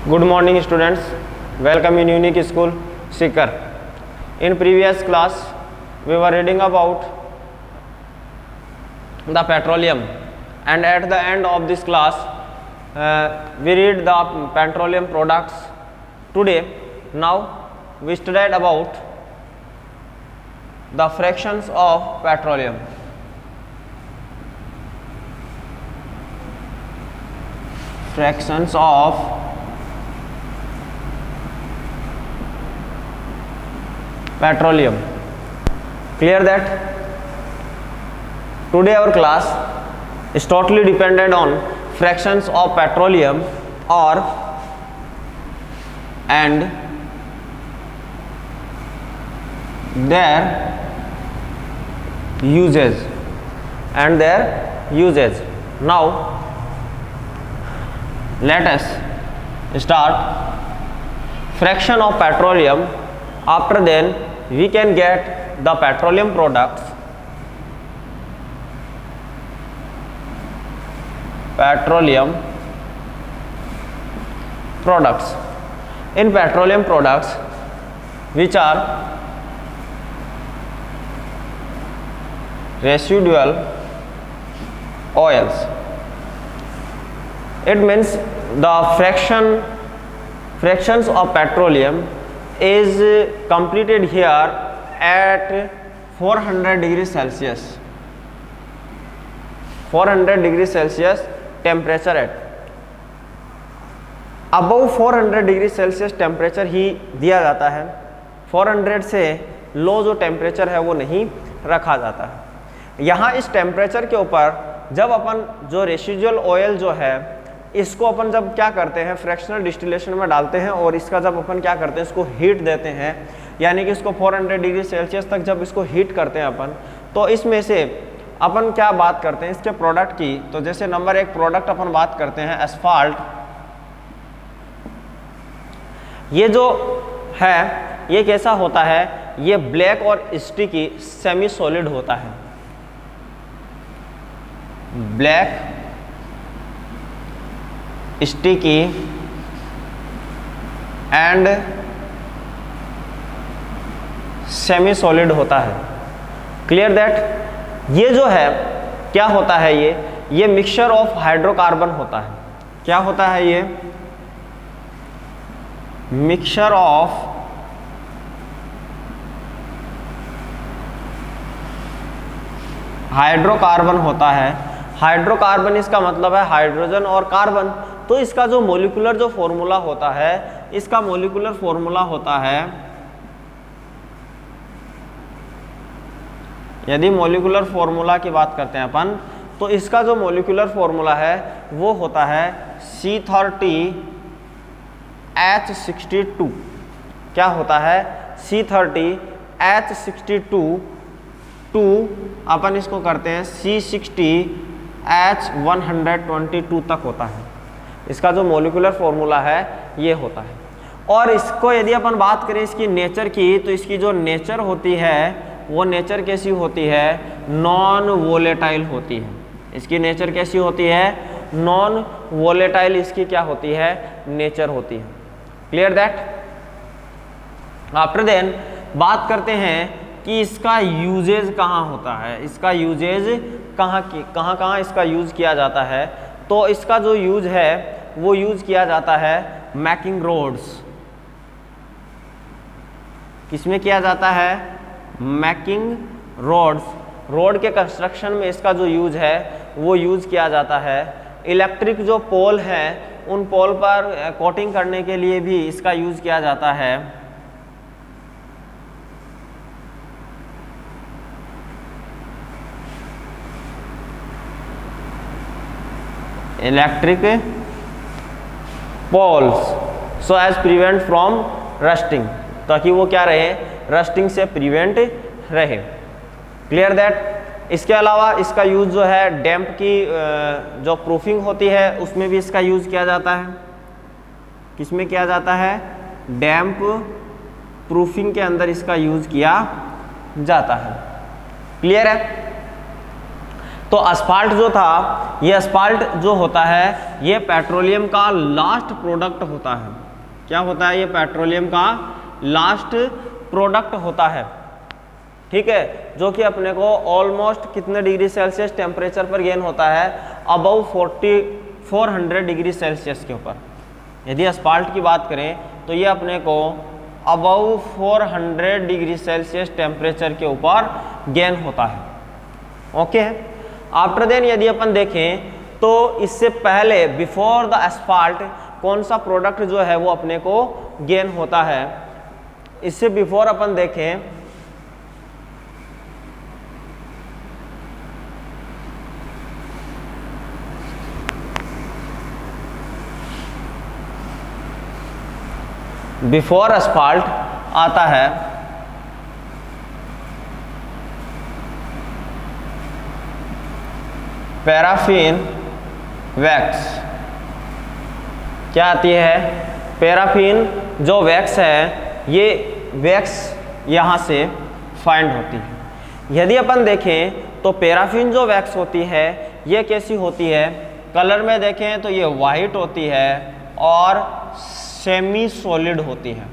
Good morning students, welcome in Unique School, Sikar. In previous class we were reading about the petroleum, and at the end of this class we read the petroleum products. Today now we studied about the fractions of petroleum. Fractions of petroleum. Clear that? Today our class is totally dependent on fractions of petroleum and their uses Now let us start fraction of petroleum. After then we can get the petroleum products. In petroleum products, which are residual oils. It means the fractions of petroleum is completed here at 400 degrees Celsius. 400 degrees Celsius temperature at above 400 degree Celsius temperature ही दिया जाता है. 400 से लो जो temperature है वो नहीं रखा जाता है. यहाँ इस टेम्परेचर के ऊपर जब अपन जो रेसिडुअल ऑयल जो है इसको अपन जब क्या करते हैं फ्रैक्शनल डिस्टिलेशन में डालते हैं और इसका जब अपन क्या करते हैं इसको हीट देते हैं, यानी कि इसको 400 डिग्री सेल्सियस तक जब इसको हीट करते हैं अपन, तो इसमें से अपन क्या बात करते हैं इसके प्रोडक्ट की. तो जैसे नंबर एक प्रोडक्ट अपन बात करते हैं एस्फाल्ट. ये जो है ये कैसा होता है, ये ब्लैक और स्टिकी सेमी सॉलिड होता है. Black sticky and semi solid होता है. Clear that? ये जो है क्या होता है, ये मिक्सचर ऑफ हाइड्रोकार्बन होता है. क्या होता है ये? मिक्सचर ऑफ हाइड्रोकार्बन होता है. हाइड्रोकार्बन इसका मतलब है हाइड्रोजन और कार्बन. तो इसका जो मॉलिक्यूलर जो फॉर्मूला होता है, इसका मॉलिक्यूलर फॉर्मूला होता है, यदि मॉलिक्यूलर फॉर्मूला की बात करते हैं अपन, तो इसका जो मॉलिक्यूलर फॉर्मूला है वो होता है C30H62. क्या होता है? C30H62 अपन इसको करते हैं C60H122 तक होता है. इसका जो मॉलिक्यूलर फॉर्मूला है ये होता है. और इसको यदि अपन बात करें इसकी नेचर की, तो इसकी जो नेचर होती है वो नेचर कैसी होती है? नॉन वोलेटाइल होती है. इसकी नेचर कैसी होती है? नॉन वोलेटाइल इसकी क्या होती है? नेचर होती है. Clear that? आफ्टर देन बात करते हैं कि इसका यूजेज कहाँ होता है. इसका यूजेज कहाँ इसका यूज किया जाता है. तो इसका जो यूज है वो यूज किया जाता है मैकिंग रोड्स. किसमें किया जाता है? Making roads. रोड के कंस्ट्रक्शन में इसका जो यूज है वो यूज किया जाता है. इलेक्ट्रिक जो पोल हैं उन पोल पर कोटिंग करने के लिए भी इसका यूज किया जाता है. Electric poles so as prevent from rusting, ताकि वो क्या रहे? रस्टिंग से प्रिवेंट रहे. Clear that? इसके अलावा इसका यूज जो है डैम्प की जो प्रूफिंग होती है उसमें भी इसका यूज किया जाता है. किसमें किया जाता है? डैम्प प्रूफिंग के अंदर इसका यूज किया जाता है. क्लियर है? तो asphalt जो था, ये asphalt जो होता है ये पेट्रोलियम का लास्ट प्रोडक्ट होता है। क्या होता है? ये पेट्रोलियम का लास्ट प्रोडक्ट होता है, ठीक है, जो कि अपने को ऑलमोस्ट कितने डिग्री सेल्सियस टेम्परेचर पर गेन होता है? अबव 400 डिग्री सेल्सियस के ऊपर। यदि asphalt की बात करें तो ये अपने को अबव 400 डिग्री सेल्सियस टेम्परेचर के ऊपर गेन होता है। ओके, आफ्टर देन यदि अपन देखें तो इससे पहले बिफोर द asphalt कौन सा प्रोडक्ट जो है वो अपने को गेन होता है? इससे बिफोर अपन देखें बिफोर asphalt आता है पैराफिन वैक्स। क्या आती है? पैराफिन जो वैक्स है, ये वैक्स यहाँ से फाइंड होती है। यदि अपन देखें तो पैराफिन जो वैक्स होती है ये कैसी होती है? कलर में देखें तो ये वाइट होती है और सेमी सॉलिड होती है।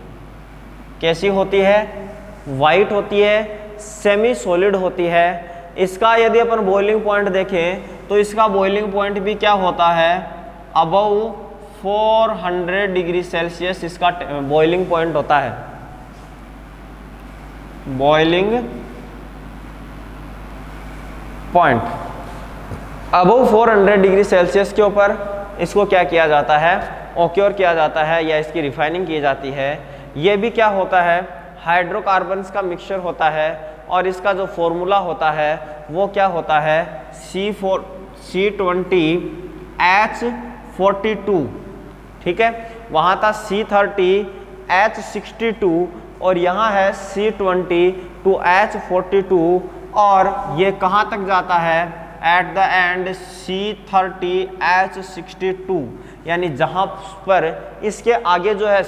कैसी होती है? वाइट होती है, सेमी सॉलिड होती है। इसका यदि अपन बॉइलिंग पॉइंट देखें तो इसका बॉइलिंग पॉइंट भी क्या होता है? अबव 400 डिग्री सेल्सियस इसका बॉइलिंग पॉइंट होता है। Boiling point above 400 degree Celsius के ऊपर इसको क्या किया जाता है? ऑक्योर किया जाता है या इसकी रिफाइनिंग की जाती है। ये भी क्या होता है? हाइड्रोकार्बन्स का मिक्सचर होता है और इसका जो फॉर्मूला होता है वो क्या होता है? C20H42, ठीक है, वहाँ था C30H62 और यहाँ है C22H42 और ये कहाँ तक जाता है? एट द एंड C30H62, यानी जहाँ पर इसके आगे जो है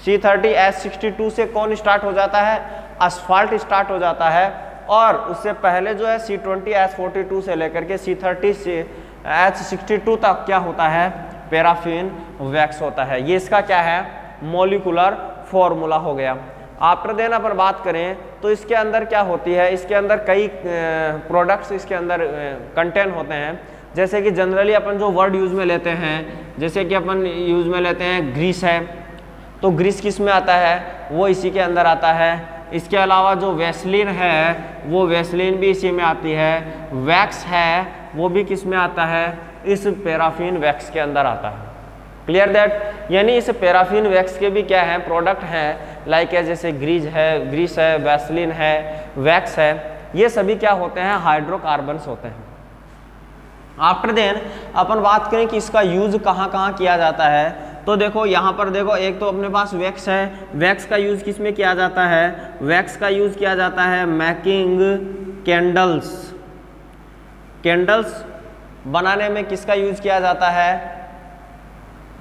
C30H62 से कौन स्टार्ट हो जाता है? asphalt स्टार्ट हो जाता है और उससे पहले जो है C20H42 से लेकर के C30H62 तक क्या होता है? पैराफिन वैक्स होता है। ये इसका क्या है? मॉलिक्यूलर फॉर्मूला हो गया। आफ्टर देन अपन बात करें तो इसके अंदर क्या होती है? इसके अंदर कई प्रोडक्ट्स इसके अंदर कंटेन होते हैं। जैसे कि जनरली अपन जो वर्ड यूज़ में लेते हैं, जैसे कि अपन यूज़ में लेते हैं ग्रीस है, तो ग्रीस किस में आता है? वो इसी के अंदर आता है। इसके अलावा जो वैसलीन है वो वैसलीन भी इसी में आती है। वैक्स है वो भी किस में आता है? इस पैराफिन वैक्स के अंदर आता है। Clear that? यानी इस पैराफिन वैक्स के भी क्या है? प्रोडक्ट हैं, लाइक है जैसे ग्रीस है, वैसलीन है, वैक्स है, ये सभी क्या होते हैं? हाइड्रोकार्बन्स होते हैं। आफ्टर देन अपन बात करें कि इसका यूज़ कहाँ कहाँ किया जाता है, तो देखो यहाँ पर देखो, एक तो अपने पास वैक्स है। वैक्स का यूज़ किस में किया जाता है? वैक्स का यूज़ किया जाता है मेकिंग कैंडल्स। कैंडल्स बनाने में किसका यूज़ किया जाता है?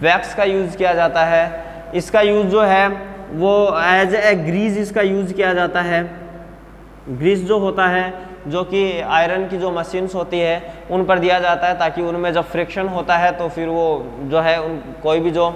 वैक्स का यूज़ किया जाता है। इसका यूज़ जो है वो एज ए ग्रीस इसका यूज़ किया जाता है। ग्रीस जो होता है, जो कि आयरन की जो मशीन्स होती है उन पर दिया जाता है, ताकि उनमें जब फ्रिक्शन होता है तो फिर वो जो है कोई भी जो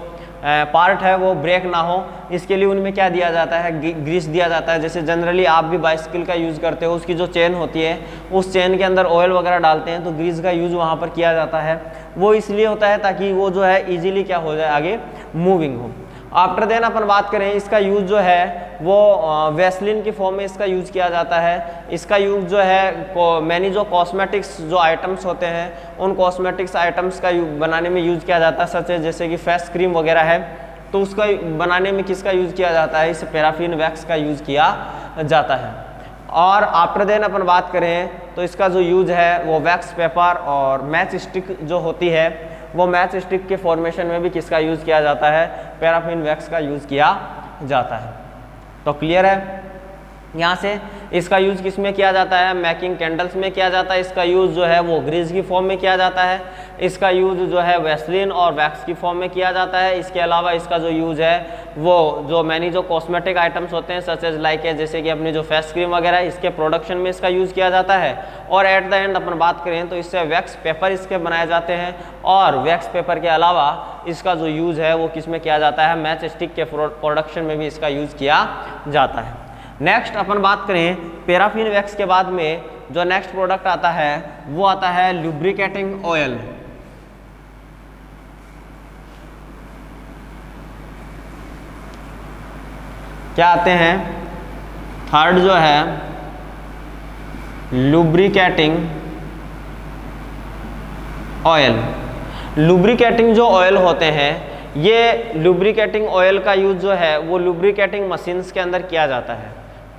पार्ट है वो ब्रेक ना हो, इसके लिए उनमें क्या दिया जाता है? ग्रीस दिया जाता है। जैसे जनरली आप भी बाइसिकल का यूज़ करते हो, उसकी जो चेन होती है उस चेन के अंदर ऑयल वगैरह डालते हैं, तो ग्रीस का यूज़ वहाँ पर किया जाता है। वो इसलिए होता है ताकि वो जो है ईजिली क्या हो जाए? आगे मूविंग हो। आफ्टर देन अपन बात करें, इसका यूज़ जो है वो वैसलीन की फॉर्म में इसका यूज़ किया जाता है। इसका यूज़ जो है मैनी जो कॉस्मेटिक्स जो आइटम्स होते हैं उन कॉस्मेटिक्स आइटम्स का बनाने में यूज़ किया जाता है, सच है जैसे कि फेस क्रीम वगैरह है, तो उसका बनाने में किसका यूज़ किया जाता है? इस पैराफिन वैक्स का यूज़ किया जाता है। और आफ्टर देन अपन बात करें तो इसका जो यूज़ है वो वैक्स पेपर और मैच स्टिक जो होती है वो मैच स्टिक के फॉर्मेशन में भी किसका यूज़ किया जाता है? पैराफिन वैक्स का यूज़ किया जाता है। तो क्लियर है यहाँ से इसका यूज़ किस में किया जाता है, मेकिंग कैंडल्स में किया जाता है। इसका यूज़ जो है वो ग्रीस की फॉर्म में किया जाता है। इसका यूज़ जो है वैसलीन और वैक्स की फॉर्म में किया जाता है। इसके अलावा इसका जो यूज़ है वो जो मैनी जो कॉस्मेटिक आइटम्स होते हैं सच एज लाइक है, जैसे कि अपनी जो फेस क्रीम वगैरह है, इसके प्रोडक्शन में इसका यूज़ किया जाता है। और एट द एंड अपन बात करें तो इससे वैक्स पेपर इसके बनाए जाते हैं। और वैक्स पेपर के अलावा इसका जो यूज़ है वो किस में किया जाता है, मैच स्टिक के प्रोडक्शन में भी इसका यूज़ किया जाता है। नेक्स्ट अपन बात करें पैराफिन वैक्स के बाद में जो नेक्स्ट प्रोडक्ट आता है वो आता है लुब्रिकेटिंग ऑयल। क्या आते हैं, थर्ड जो है लुब्रिकेटिंग ऑयल। लुब्रिकेटिंग जो ऑयल होते हैं, ये लुब्रिकेटिंग ऑयल का यूज जो है वो लुब्रिकेटिंग मशीन्स के अंदर किया जाता है,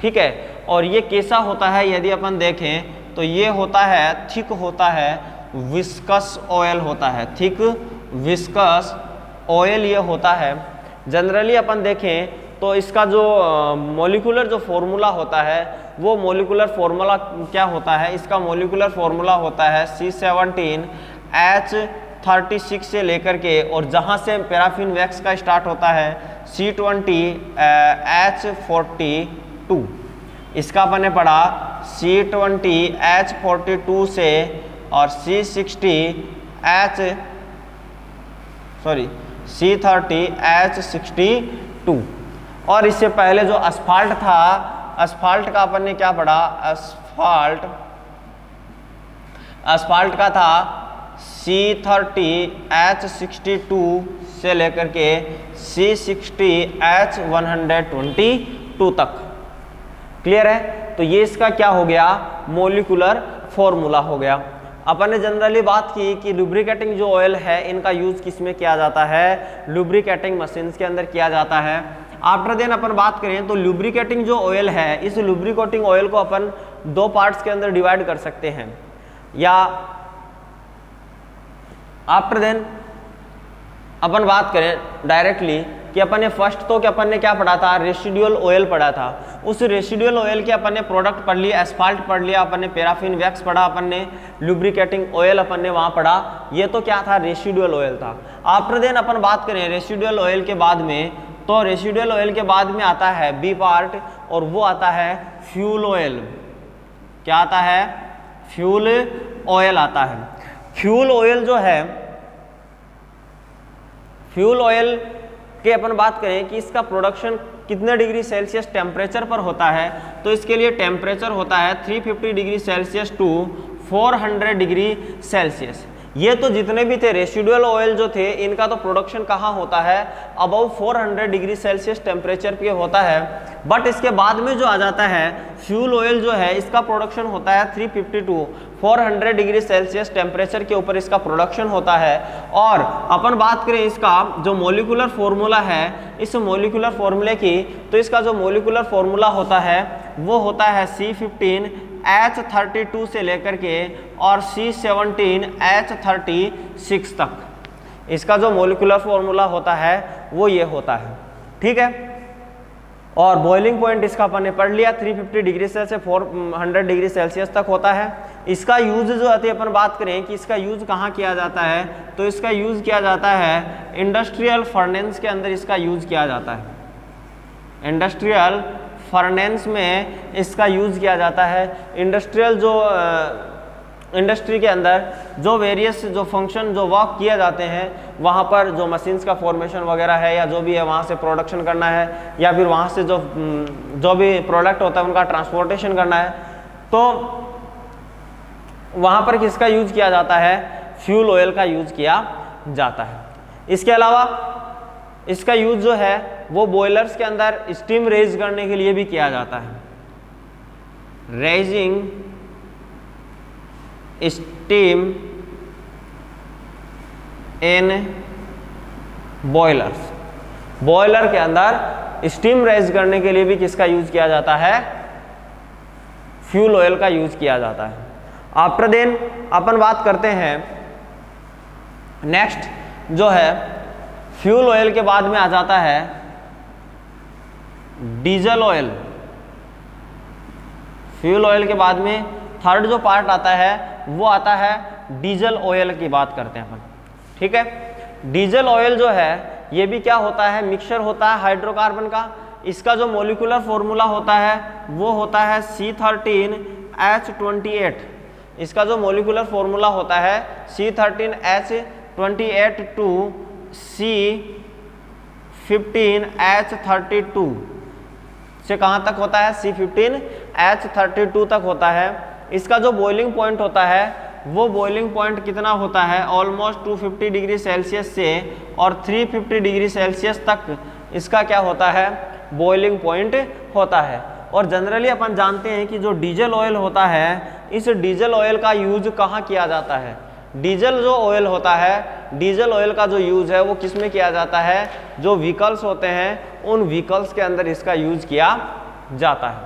ठीक है। और ये कैसा होता है, यदि अपन देखें तो ये होता है थिक होता है, विस्कस ऑयल होता है, थिक विस्कस ऑयल ये होता है। जनरली अपन देखें तो इसका जो मॉलिक्यूलर जो फॉर्मूला होता है वो मॉलिक्यूलर फॉर्मूला क्या होता है, इसका मॉलिक्यूलर फॉर्मूला होता है C17H36 से लेकर के, और जहाँ से पैराफिन वैक्स का स्टार्ट होता है C20H42। इसका अपन ने पढ़ा C20H42 से और C30H62। और इससे पहले जो asphalt था, asphalt का अपन ने क्या पढ़ा, asphalt का था C30H62 से लेकर के C60H122 तक। क्लियर है। तो ये इसका क्या हो गया, मॉलिक्यूलर फॉर्मूला हो गया। अपन ने जनरली बात की कि लुब्रिकेटिंग जो ऑयल है इनका यूज किस में किया जाता है, लुब्रिकेटिंग मशीन्स के अंदर किया जाता है। आफ्टर देन अपन बात करें तो लुब्रिकेटिंग जो ऑयल है, इस लुब्रिकेटिंग ऑयल को अपन दो पार्ट्स के अंदर डिवाइड कर सकते हैं। या आफ्टर देन अपन बात करें डायरेक्टली कि अपन ने फर्स्ट तो कि अपन ने क्या पढ़ा था, रेसिडुअल ऑयल पढ़ा था। उस रेसिडुअल ऑयल के अपन ने प्रोडक्ट पढ़ लिया, एस्फाल्ट पढ़ लिया, अपन ने पैराफिन वैक्स पढ़ा, अपन ने लुब्रिकेटिंग ऑयल अपन ने वहाँ पढ़ा। ये तो क्या था, रेसिडुअल ऑयल था। आफ्टर देन अपन बात करें रेसिडुअल ऑयल के बाद में, तो रेसिडुअल ऑयल के बाद में आता है बी पार्ट, और वो आता है फ्यूल ऑयल। क्या आता है, फ्यूल ऑयल आता है। फ्यूल ऑयल जो है, फ्यूल ऑयल के अपन बात करें कि इसका प्रोडक्शन कितने डिग्री सेल्सियस टेम्परेचर पर होता है, तो इसके लिए टेम्परेचर होता है 350 degree Celsius to 400 degree Celsius. ये तो जितने भी थे रेसिडुअल ऑयल जो थे, इनका तो प्रोडक्शन कहाँ होता है, अबव 400 डिग्री सेल्सियस टेम्परेचर पे होता है। बट इसके बाद में जो आ जाता है फ्यूल ऑयल जो है, इसका प्रोडक्शन होता है 350 टू 400 डिग्री सेल्सियस टेम्परेचर के ऊपर इसका प्रोडक्शन होता है। और अपन बात करें इसका जो मॉलिक्यूलर फॉर्मूला है, इस मॉलिक्यूलर फॉर्मूले की, तो इसका जो मॉलिक्यूलर फॉर्मूला होता है वो होता है C15H32 से लेकर के और C17H36 तक। इसका जो मॉलिक्यूलर फॉर्मूला होता है वो ये होता है, ठीक है। और बॉइलिंग पॉइंट इसका अपन ने पढ़ लिया, 350 डिग्री सेल्सियस से 400 डिग्री सेल्सियस तक होता है। इसका यूज जो है अपन बात करें कि इसका यूज कहाँ किया जाता है, तो इसका यूज किया जाता है इंडस्ट्रियल फर्नेंस के अंदर इसका यूज किया जाता है। इंडस्ट्रियल फर्नेंस में इसका यूज किया जाता है। इंडस्ट्रियल जो इंडस्ट्री के अंदर जो वेरियस जो फंक्शन जो वर्क किए जाते हैं, वहाँ पर जो मशीन्स का फॉर्मेशन वगैरह है या जो भी है वहाँ से प्रोडक्शन करना है, या फिर वहाँ से जो भी प्रोडक्ट होता है उनका ट्रांसपोर्टेशन करना है, तो वहाँ पर किसका यूज किया जाता है, फ्यूल ऑयल का यूज किया जाता है। इसके अलावा इसका यूज जो है वो बॉयलर्स के अंदर स्टीम रेज करने के लिए भी किया जाता है। रेजिंग स्टीम इन बॉयलर्स, बॉयलर के अंदर स्टीम रेज करने के लिए भी किसका यूज किया जाता है, फ्यूल ऑयल का यूज किया जाता है। आफ्टर देन अपन बात करते हैं नेक्स्ट जो है फ्यूल ऑयल के बाद में आ जाता है डीजल ऑयल। फ्यूल ऑयल के बाद में थर्ड जो पार्ट आता है वो आता है डीजल ऑयल की बात करते हैं अपन, ठीक है। डीजल ऑयल जो है ये भी क्या होता है, मिक्सचर होता है हाइड्रोकार्बन का। इसका जो मॉलिक्यूलर फॉर्मूला होता है वो होता है C13H28। इसका जो मॉलिक्यूलर फॉर्मूला होता है C13H28 टू C15H32 से कहाँ तक होता है, C15H32 तक होता है। इसका जो बॉइलिंग पॉइंट होता है वो बॉइलिंग पॉइंट कितना होता है, ऑलमोस्ट 250 डिग्री सेल्सियस से और 350 डिग्री सेल्सियस तक इसका क्या होता है, बॉइलिंग पॉइंट होता है। और जनरली अपन जानते हैं कि जो डीजल ऑयल होता है, इस डीजल ऑयल का यूज कहाँ किया जाता है। डीजल जो ऑयल होता है, डीजल ऑयल का जो यूज है वो किस में किया जाता है, जो व्हीकल्स होते हैं उन व्हीकल्स के अंदर इसका यूज किया जाता है।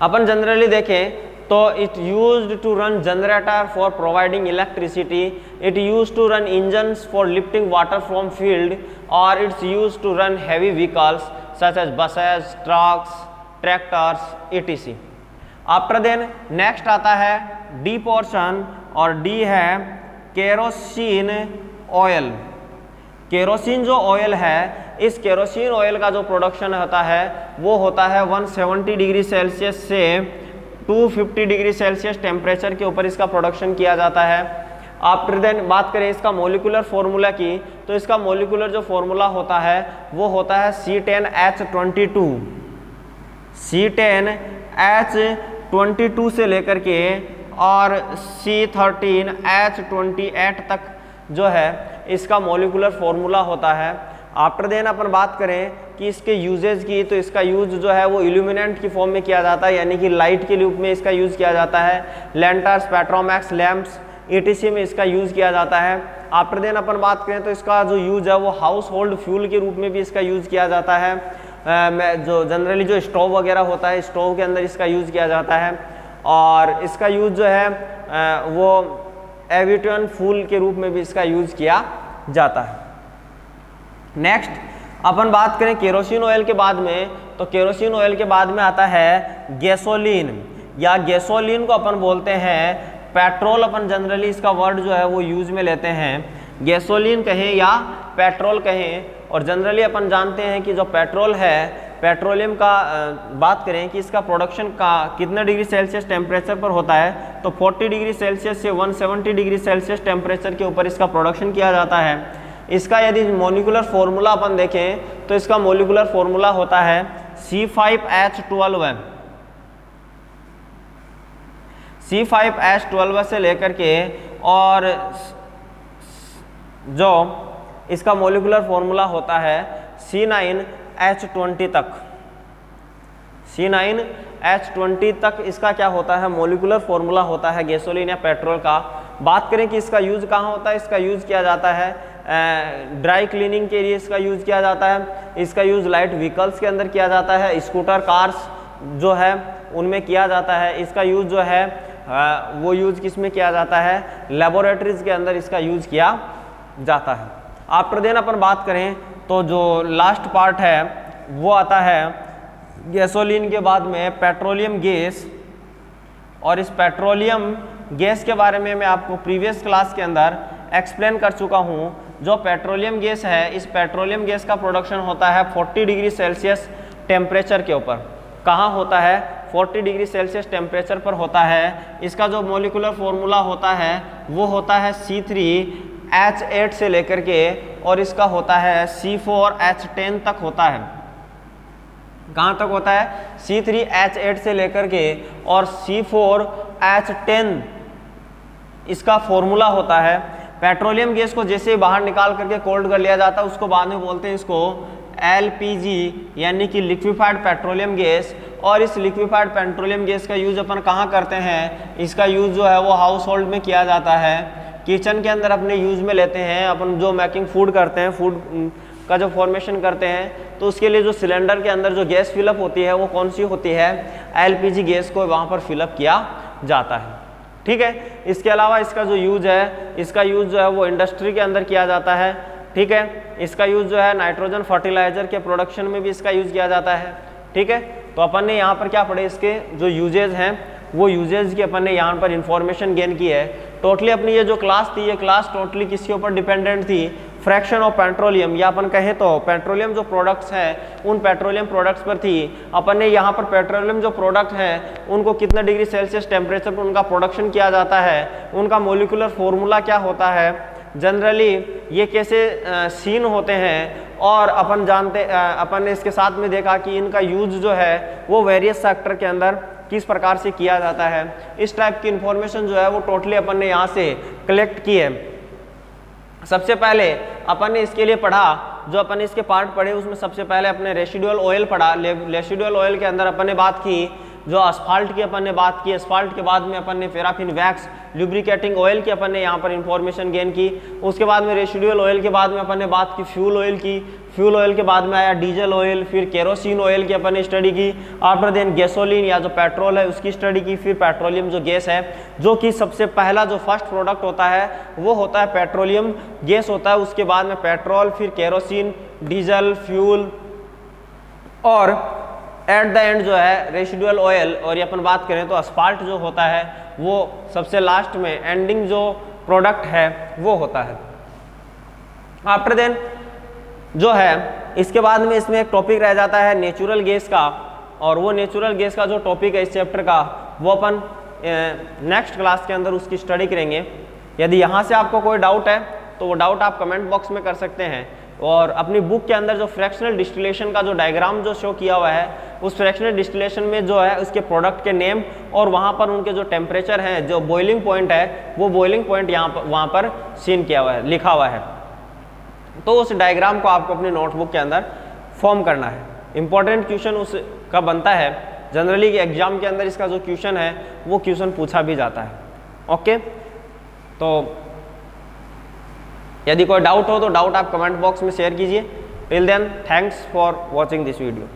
अपन जनरली देखें तो it used to run generator for providing electricity, it used to run engines for lifting water from field, और it's used to run heavy vehicles such as buses, trucks, tractors etc। After then next आता है D portion, और D है kerosene oil. Kerosene जो oil है, इस kerosene oil का जो प्रोडक्शन होता है वो होता है 170 डिग्री सेल्सियस से 250 डिग्री सेल्सियस टेम्परेचर के ऊपर इसका प्रोडक्शन किया जाता है। आफ्टर देन बात करें इसका मॉलिक्यूलर फॉर्मूला की, तो इसका मॉलिक्यूलर जो फॉर्मूला होता है वो होता है C10H22। C10H22 से लेकर के और C13H28 तक जो है इसका मॉलिक्यूलर फॉर्मूला होता है। आफ्टर देन अपन बात करें कि इसके यूजेज की, तो इसका यूज जो है वो इल्यूमिनेंट की फॉर्म में किया जाता है, यानी कि लाइट के रूप में इसका यूज किया जाता है। लैंटर्स, पेट्रोमैक्स, लैंप्स etc में इसका यूज किया जाता है। आफ्टर देन अपन बात करें तो इसका जो यूज है वो हाउस होल्ड फ्यूल के रूप में भी इसका यूज किया जाता है। जो जनरली जो स्टोव वगैरह होता है, स्टोव के अंदर इसका यूज किया जाता है। और इसका यूज जो है वो एविएशन फ्यूल के रूप में भी इसका यूज किया जाता है। नेक्स्ट अपन बात करें केरोसिन ऑयल के बाद में, तो केरोसिन ऑयल के बाद में आता है गैसोलीन, या गैसोलीन को अपन बोलते हैं पेट्रोल। अपन जनरली इसका वर्ड जो है वो यूज में लेते हैं, गैसोलीन कहें या पेट्रोल कहें। और जनरली अपन जानते हैं कि जो पेट्रोल है, पेट्रोलियम का बात करें कि इसका प्रोडक्शन का कितना डिग्री सेल्सियस टेम्परेचर पर होता है, तो 40 डिग्री सेल्सियस से 170 डिग्री सेल्सियस टेम्परेचर के ऊपर इसका प्रोडक्शन किया जाता है। इसका यदि मॉलिक्यूलर फॉर्मूला अपन देखें तो इसका मॉलिक्यूलर फॉर्मूला होता है C5H12। C5H12 से लेकर के और जो इसका मॉलिक्यूलर फॉर्मूला होता है C9H20 तक। C9H20 तक इसका क्या होता है, मॉलिक्यूलर फॉर्मूला होता है गैसोलीन या पेट्रोल का। बात करें कि इसका यूज कहाँ होता है, इसका यूज किया जाता है ड्राई क्लीनिंग के लिए इसका यूज किया जाता है। इसका यूज लाइट व्हीकल्स के अंदर किया जाता है, स्कूटर, कार्स जो है उनमें किया जाता है। इसका यूज जो है वो यूज किस में किया जाता है, लेबोरेटरीज के अंदर इसका यूज किया जाता है। आफ्टर देन अपन बात करें तो जो लास्ट पार्ट है वो आता है गैसोलीन के बाद में पेट्रोलियम गैस। और इस पेट्रोलियम गैस के बारे में मैं आपको प्रीवियस क्लास के अंदर एक्सप्लेन कर चुका हूँ। जो पेट्रोलियम गैस है, इस पेट्रोलियम गैस का प्रोडक्शन होता है 40 डिग्री सेल्सियस टेम्परेचर के ऊपर। कहाँ होता है, 40 डिग्री सेल्सियस टेम्परेचर पर होता है। इसका जो मॉलिक्यूलर फॉर्मूला होता है वो होता है C3H8 से लेकर के और इसका होता है C4H10 तक होता है। कहाँ तक होता है, C3H8 से लेकर के और C4H10 इसका फॉर्मूला होता है। पेट्रोलियम गैस को जैसे ही बाहर निकाल करके कोल्ड कर लिया जाता है उसको बाद में बोलते हैं इसको LPG यानी कि लिक्विफाइड पेट्रोलियम गैस। और इस लिक्विफाइड पेट्रोलियम गैस का यूज अपन कहाँ करते हैं, इसका यूज जो है वो हाउस होल्ड में किया जाता है, किचन के अंदर अपने यूज में लेते हैं। अपन जो मेकिंग फूड करते हैं, फूड का जो फॉर्मेशन करते हैं, तो उसके लिए जो सिलेंडर के अंदर जो गैस फिलअप होती है वो कौन सी होती है, LPG गैस को वहाँ पर फिलअप किया जाता है। ठीक है, इसके अलावा इसका जो यूज है, इसका यूज जो है वो इंडस्ट्री के अंदर किया जाता है। ठीक है, इसका यूज जो है नाइट्रोजन फर्टिलाइजर के प्रोडक्शन में भी इसका यूज किया जाता है। ठीक है। तो अपन ने यहाँ पर क्या पढ़े, इसके जो यूजेज हैं वो यूजेज की अपन ने यहाँ पर इंफॉर्मेशन गेन की है। टोटली अपनी ये जो क्लास थी, ये क्लास टोटली किसके ऊपर डिपेंडेंट थी, फ्रैक्शन ऑफ पेट्रोलियम, या अपन कहें तो पेट्रोलियम जो प्रोडक्ट्स हैं उन पेट्रोलियम प्रोडक्ट्स पर थी। अपन ने यहाँ पर पेट्रोलियम जो प्रोडक्ट हैं उनको कितना डिग्री सेल्सियस टेम्परेचर पर उनका प्रोडक्शन किया जाता है, उनका मोलिकुलर फॉर्मूला क्या होता है, जनरली ये कैसे सीन होते हैं, और अपन जानते अपन ने इसके साथ में देखा कि इनका यूज जो है वो वेरियस सेक्टर के अंदर किस प्रकार से किया जाता है। इस टाइप की इंफॉर्मेशन जो है वो टोटली अपन ने यहाँ से कलेक्ट की है। सबसे पहले अपन ने इसके लिए पढ़ा, जो अपन ने इसके पार्ट पढ़े उसमें सबसे पहले अपने रेसिडुअल ऑयल पढ़ा। रेसिडुअल ऑयल के अंदर अपन ने बात की जो असफाल्ट की अपन ने बात की, असफाल्ट के बाद में अपन ने पैराफिन वैक्स लुब्रिकेटिंग ऑयल की अपन ने यहाँ पर इंफॉर्मेशन गेन की। उसके बाद में रेसिडुअल ऑयल के बाद में अपन ने बात की फ्यूल ऑयल की, फ्यूल ऑयल के बाद में आया डीजल ऑयल, फिर केरोसिन ऑयल की अपन ने स्टडी की। आफ्टर देन गैसोलीन या जो पेट्रोल है उसकी स्टडी की, फिर पेट्रोलियम जो गैस है, जो कि सबसे पहला जो फर्स्ट प्रोडक्ट होता है वो होता है पेट्रोलियम गैस होता है। उसके बाद में पेट्रोल, फिर केरोसिन, डीजल, फ्यूल, और एट द एंड जो है रेसिडुअल ऑयल। और ये अपन बात करें तो असफाल्ट जो होता है वो सबसे लास्ट में एंडिंग जो प्रोडक्ट है वो होता है। आफ्टर देन जो है इसके बाद में इसमें एक टॉपिक रह जाता है नेचुरल गैस का, और वो नेचुरल गैस का जो टॉपिक है इस चैप्टर का वो अपन नेक्स्ट क्लास के अंदर उसकी स्टडी करेंगे। यदि यहाँ से आपको कोई डाउट है तो वो डाउट आप कमेंट बॉक्स में कर सकते हैं, और अपनी बुक के अंदर जो फ्रैक्शनल डिस्टिलेशन का जो डायग्राम जो शो किया हुआ है उस फ्रैक्शनल डिस्टिलेशन में जो है उसके प्रोडक्ट के नेम और वहाँ पर उनके जो टेम्परेचर हैं, जो बॉइलिंग पॉइंट है वो बॉइलिंग पॉइंट यहाँ पर वहाँ पर सीन किया हुआ है, लिखा हुआ है। तो उस डायग्राम को आपको अपनी नोटबुक के अंदर फॉर्म करना है। इंपॉर्टेंट क्वेश्चन उसका बनता है जनरली कि एग्जाम के अंदर इसका जो क्वेश्चन है वो क्वेश्चन पूछा भी जाता है। ओके, तो यदि कोई डाउट हो तो डाउट आप कमेंट बॉक्स में शेयर कीजिए। Till then thanks for watching this video.